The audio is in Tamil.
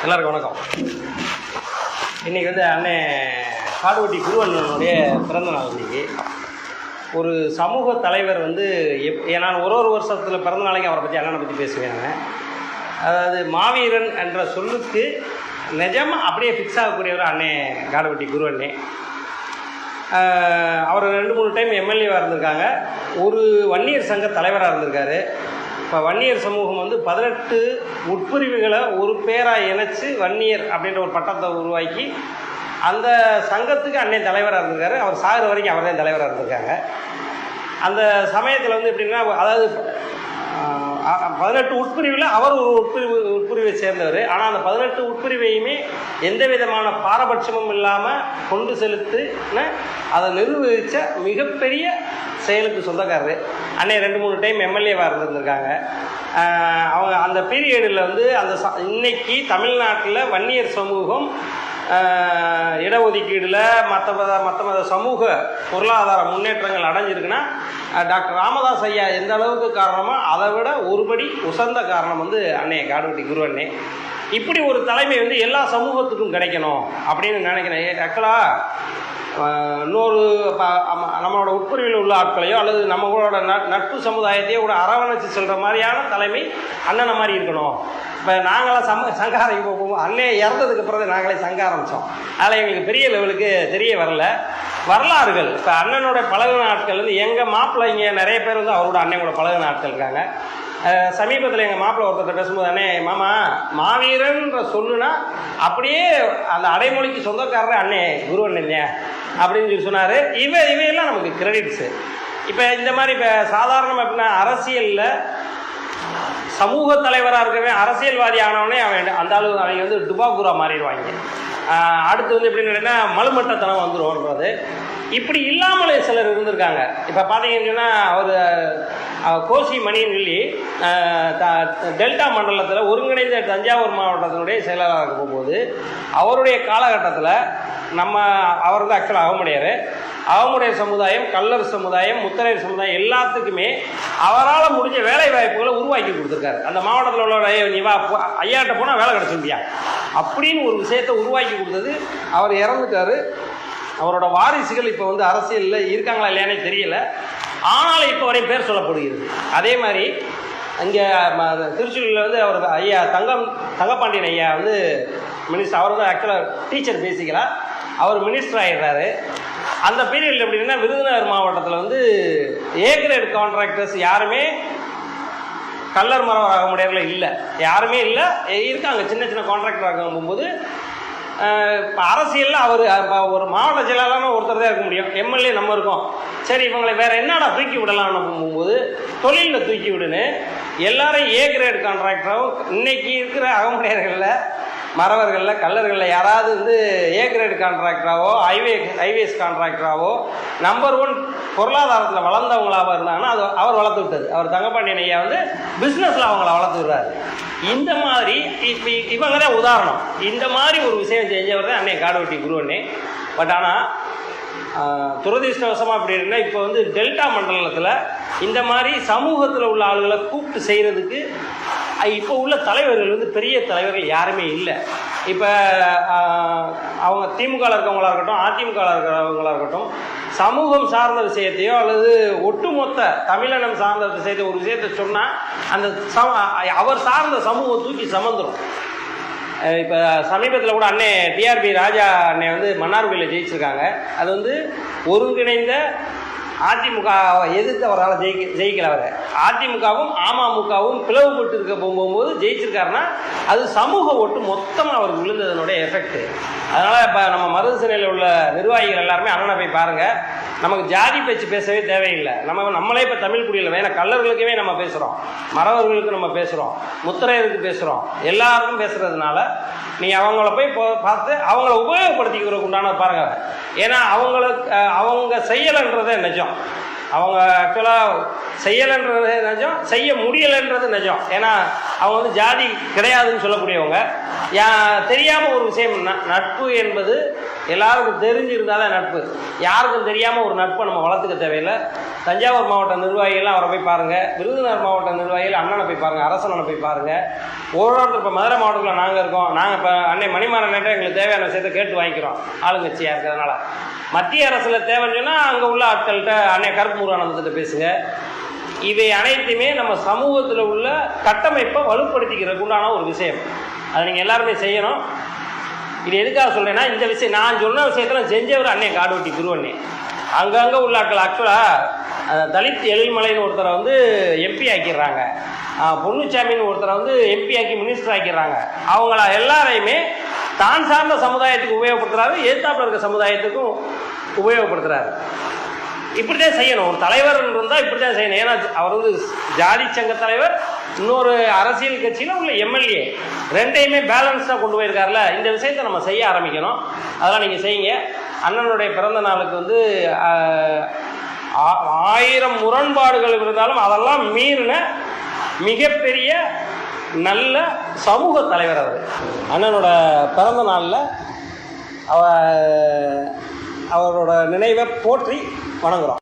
எல்லாருக்கும் வணக்கம். இன்றைக்கி அண்ணன் காடுவெட்டி குருவண்ணனுடைய பிறந்த நாள். இன்றைக்கி ஒரு சமூக தலைவர் நான் ஒரு வருஷத்தில் பிறந்த நாளைக்கு அவரை பற்றி அண்ணனை பற்றி பேசுவேன். அதாவது மாவீரன் என்ற சொல்லுக்கு நிஜமாக அப்படியே ஃபிக்ஸ் ஆகக்கூடியவர் அண்ணன் காடுவெட்டி குருவண்ணே. அவர் 2-3 டைம் எம்எல்ஏவாக இருந்திருக்காங்க. ஒரு வன்னியர் சங்க தலைவராக இருந்திருக்காரு. இப்போ வன்னியர் சமூகம் 18 உட்பிரிவுகளை ஒரு பேராக இணைச்சி வன்னியர் அப்படின்ற ஒரு பட்டத்தை உருவாக்கி அந்த சங்கத்துக்கு அண்ணன் தலைவராக இருந்திருக்காரு. அவர் சாகிற வரைக்கும் அவர் தான் தலைவராக இருந்திருக்காங்க. அந்த சமயத்தில் எப்படின்னா, அதாவது 18 உட்பிரிவில் அவர் ஒரு உட்பிரிவை சேர்ந்தவர். ஆனால் அந்த 18 உட்பிரிவையுமே எந்த விதமான பாரபட்சமும் இல்லாமல் கொண்டு செலுத்தின அதை நிர்வகித்த மிகப்பெரிய செயலுக்கு சொந்தக்காரர் அன்னை. 2-3 டைம் எம்எல்ஏவாக இருந்திருக்காங்க. அவங்க அந்த பீரியடில் அந்த இன்னைக்கு தமிழ்நாட்டில் வன்னியர் சமூகம் இடஒதுக்கீடில் மற்ற சமூக பொருளாதார முன்னேற்றங்கள் அடைஞ்சிருக்குன்னா டாக்டர் ராமதாஸ் ஐயா எந்த அளவுக்கு காரணமோ அதை விட ஒருபடி உசந்த காரணம் அன்னை காடுவெட்டி குருவண்ணே. இப்படி ஒரு தலைமை எல்லா சமூகத்துக்கும் கிடைக்கணும் அப்படின்னு நினைக்கிறேன். ஆக்சுவலாக இன்னொரு நம்மளோட உட்பிரிவில் உள்ள ஆட்களையோ அல்லது நம்மளோட நட்பு சமுதாயத்தையோ கூட அரவணைச்சு செல்கிற மாதிரியான தலைமை அண்ணனை மாதிரி இருக்கணும். இப்போ நாங்களாம் சங்காரம் இப்போ போவோம். அண்ணன் இறந்ததுக்கு அப்புறம் நாங்களே சங்க ஆரம்பித்தோம். அதில் எங்களுக்கு பெரிய லெவலுக்கு தெரிய வரல. வரலாறுகள் இப்போ அண்ணனோட பழகின ஆட்கள் எங்கள் மாப்பிள்ளை இங்கே நிறைய பேர் அவரோட அண்ணன் கூட பழகின ஆட்கள் இருக்காங்க. சமீபத்தில் எங்கள் மாப்பிள்ளை ஒருத்தர் பேசும்போது, அண்ணே மாமா மாவீரன்ற சொல்லுனா அப்படியே அந்த அடைமொழிக்கு சொந்தக்காரரே அண்ணே குருவண்ணே அப்படின்னு சொல்லி சொன்னார். இவையெல்லாம் நமக்கு கிரெடிட்ஸு. இப்போ இந்த மாதிரி இப்போ சாதாரணமாக எப்படின்னா அரசியலில் சமூக தலைவராக இருக்கவே அரசியல்வாதி ஆனவனே அவன் அந்த அளவு அவங்க டுபாகுரா மாறிடுவாங்க. அடுத்து எப்படின்னு கேட்டிங்கன்னா மலுமட்டத்தனம் வந்துடும்ன்றது. இப்படி இல்லாமலே சிலர் இருந்திருக்காங்க. இப்போ பார்த்தீங்கன்னா அவர் கோசி மணின்னு சொல்லி டெல்டா மண்டலத்தில் ஒருங்கிணைந்த தஞ்சாவூர் மாவட்டத்தினுடைய செயலாளராக போகும்போது அவருடைய காலகட்டத்தில் அவர் ஆக்சுவலாக அவமுடைய சமுதாயம், கல்லர் சமுதாயம், முத்தரையர் சமுதாயம் எல்லாத்துக்குமே அவரால் முடிஞ்ச வேலை வாய்ப்புகளை உருவாக்கி கொடுத்துருக்காரு. அந்த மாவட்டத்தில் உள்ள நீ வா ஐயாட்ட போனால் வேலை கிடச்சிருந்தியா அப்படின்னு ஒரு விஷயத்தை உருவாக்கி கொடுத்தது. அவர் இறந்துட்டார். அவரோட வாரிசுகள் இப்போ அரசியலில் இருக்காங்களா இல்லையானே தெரியல. ஆனாலும் இப்போ வரையும் பேர் சொல்லப்படுகிறது. அதே மாதிரி இங்கே திருச்சூரில் அவர் ஐயா தங்கப்பாண்டியன் ஐயா மினிஸ்டர். அவர் ஆக்சுவலாக டீச்சர் பேசிக்கலாம். அவர் மினிஸ்டர் ஆகிடுறாரு. அந்த பீரியடில் எப்படின்னா விருதுநகர் மாவட்டத்தில் ஏ கிரேட் கான்ட்ராக்டர்ஸ் யாருமே கல்லர் மரவராக முடியல இல்லை, யாருமே இல்லை. இருக்காங்க சின்ன சின்ன கான்ட்ராக்டராக போகும்போது இப்போ அரசியலில் அவர் ஒரு மாவட்ட செயலாளர்னு ஒருத்தர் தான் இருக்க முடியும். எம்எல்ஏ நம்ம இருக்கோம். சரி இவங்களை வேறு என்னடா தூக்கி விடலாம்னு போகும்போது தொழிலில் தூக்கி விடுன்னு எல்லாரும் ஏ கிரேட் கான்ட்ராக்டராகவும் இன்னைக்கு இருக்கிற அகமுடையர்களில் மறவர்களில் கல்லர்களில் யாராவது ஏ கிரேட் கான்ட்ராக்டராகவோ ஹைவேஸ் கான்ட்ராக்டராகவோ நம்பர் 1 பொருளாதாரத்தில் வளர்ந்தவங்களாக இருந்தாங்கன்னா அது அவர் வளர்த்து விட்டது. அவர் தங்கப்பாண்டியன் ஐயா பிஸ்னஸில் அவங்கள வளர்த்து விடுறாரு. இந்த மாதிரி இப்போ இவங்க தான் உதாரணம். இந்த மாதிரி ஒரு விஷயம் செஞ்சவர் தான் அன்னை காடுவெட்டி குருவண்ணே. பட் ஆனால் துரதிர்ஷ்டவசமாக அப்படி இருந்தால் இப்போ டெல்டா மண்டலத்தில் இந்த மாதிரி சமூகத்தில் உள்ள ஆளுகளை கூப்பிட்டு செய்கிறதுக்கு இப்போ உள்ள தலைவர்கள் பெரிய தலைவர்கள் யாருமே இல்லை. இப்போ அவங்க திமுகவில் இருக்கவங்களா இருக்கட்டும், அதிமுகவில் இருக்கிறவங்களா இருக்கட்டும், சமூகம் சார்ந்த விஷயத்தையோ அல்லது ஒட்டுமொத்த தமிழினம் சார்ந்த விஷயத்தை ஒரு விஷயத்தை சொன்னால் அந்த அவர் சார்ந்த சமூகம் தூக்கி சமந்துடும். இப்போ சமீபத்தில் கூட அண்ணே டிஆர்பி ராஜா அண்ணே மன்னார்குடியில் ஜெயிச்சிருக்காங்க. அது ஒருங்கிணைந்த அதிமுக எதிர்த்து அவரால் ஜெயிக்கல. அவர் அதிமுகவும் அமமுகவும் பிளவுபட்டு இருக்க போகும்போது ஜெயிச்சிருக்காருன்னா அது சமூக ஓட்டு மொத்தமாக அவருக்கு விழுந்ததனுடைய எஃபெக்ட். அதனால் இப்போ நம்ம மருதுசிறையில் உள்ள நிர்வாகிகள் எல்லாருமே அண்ணனை போய் பாருங்கள். நமக்கு ஜாதி பேச்சு பேசவே தேவையில்லை. நம்மளே இப்போ தமிழ் குடியில் ஏன்னா கல்லர்களுக்குமே நம்ம பேசுகிறோம், மறவர்களுக்கு நம்ம பேசுகிறோம், முத்திரையருக்கு பேசுகிறோம், எல்லாருக்கும் பேசுகிறதுனால நீங்கள் அவங்கள போய் பார்த்து அவங்கள உபயோகப்படுத்திக்கிறதுக்கு உண்டான பாருங்கள். ஏன்னா அவங்க செய்யலைன்றதே நிஜம். அவங்க ஆக்சுவலாக செய்யலைன்றது நிஜம், செய்ய முடியலைன்றது நிஜம். ஏன்னா அவங்க ஜாதி கிடையாதுன்னு சொல்லக்கூடியவங்க. தெரியாமல் ஒரு விஷயம் நட்பு என்பது எல்லாருக்கும் தெரிஞ்சிருந்தால் தான் நட்பு. யாருக்கும் தெரியாமல் ஒரு நட்பை நம்ம வளர்த்துக்க தேவையில்லை. தஞ்சாவூர் மாவட்ட நிர்வாகிகள்லாம் அவரை போய் பாருங்கள், விருதுநகர் மாவட்ட நிர்வாகிகள் அண்ணனை போய் பாருங்கள், அரசனை போய் பாருங்கள். ஒருத்தர் இப்போ மதுரை மாவட்டத்தில் நாங்கள் இருக்கோம், நாங்கள் இப்போ அன்னை மணிமாறன்கிட்ட எங்களுக்கு தேவையான விஷயத்தை கேட்டு வாங்கிக்கிறோம் ஆளுங்கட்சியாக இருக்கிறதுனால. மத்திய அரசில் தேவைன்னு சொன்னால் அங்கே உள்ள ஆட்கள்கிட்ட அன்னை கருப்பு முருகானந்தத்திட்ட பேசுங்க. இவை அனைத்துமே நம்ம சமூகத்தில் உள்ள கட்டமைப்பை வலுப்படுத்திக்கிறதுக்கு உண்டான ஒரு விஷயம். அதை நீங்கள் எல்லாருமே செய்யணும். இது எதுக்காக சொல்கிறேன்னா, இந்த விஷயம் நான் சொன்ன விஷயத்தில் செஞ்சவர் அன்னை காடுவெட்டி குருவண்ணே. அங்கங்கே உள்ள ஆட்கள் ஆக்சுவலாக தலித் எழில்மலைன்னு ஒருத்தரை வந்து எம்பி ஆக்கிடுறாங்க, பொன்னுச்சாமின்னு ஒருத்தரை வந்து எம்பி ஆக்கி மினிஸ்டர் ஆக்கிடுறாங்க. அவங்கள எல்லாரையுமே தான் சார்ந்த சமுதாயத்துக்கு உபயோகப்படுத்துகிறாரு, எதிர்த்தாப்புல இருக்க சமுதாயத்துக்கும் உபயோகப்படுத்துகிறாரு. இப்படி தான் செய்யணும். ஒரு தலைவர் இருந்தால் இப்படி தான் செய்யணும். ஏன்னா அவர் வந்து ஜாதி சங்க தலைவர், இன்னொரு அரசியல் கட்சியில் உள்ள எம்எல்ஏ, ரெண்டையுமே பேலன்ஸாக கொண்டு போயிருக்காருல. இந்த விஷயத்தை நம்ம செய்ய ஆரம்பிக்கணும். அதெல்லாம் நீங்கள் செய்யுங்க. அண்ணனுடைய பிறந்த நாளுக்கு வந்து 1000 முரண்பாடுகள் இருந்தாலும் அதெல்லாம் மீறின மிகப்பெரிய நல்ல சமூக தலைவர் அவர். அண்ணனோட பிறந்த நாளில் அவரோட நினைவை போற்றி வணங்குறோம்.